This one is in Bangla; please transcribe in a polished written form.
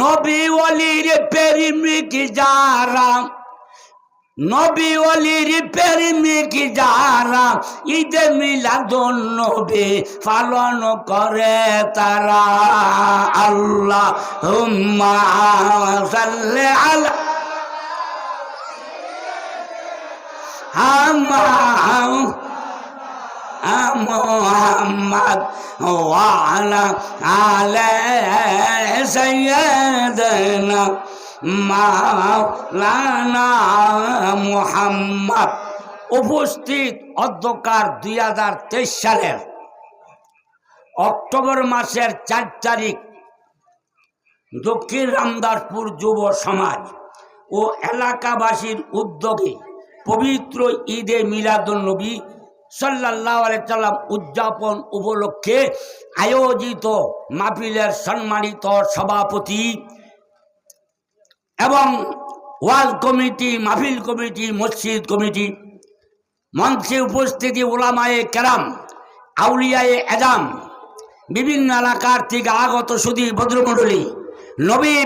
নবী ওলির প্রেমিক যারা, নবী ওলির প্রেমিক যারা ঈদে মিলাদুন নবী পালন করে তারা। আল্লাহুম্মা সাল্লি আলা মুহাম্মদ ওয়া আলা আলি সাইয়্যিদিনা মাওলানা মুহাম্মদ। উপস্থিত অধ্যকার 2023 সালের অক্টোবর মাসের 4 তারিখ দক্ষিণ রামদাসপুর যুব সমাজ ও এলাকাবাসীর উদ্যোগে পবিত্র ঈদে মিলাদুন নবী সাল্লাল্লাহু আলাইহি সাল্লাম উদযাপন উপলক্ষে আয়োজিত মাহফিলের সম্মানিত সভাপতি এবং ওয়াজ কমিটি, মাহফিল কমিটি, মসজিদ কমিটি, মঞ্চে উপস্থিতি উলামায়ে কেরাম, আউলিয়ায়ে আজম, বিভিন্ন এলাকার থেকে আগত সুধী ভদ্রমণ্ডলী, নবী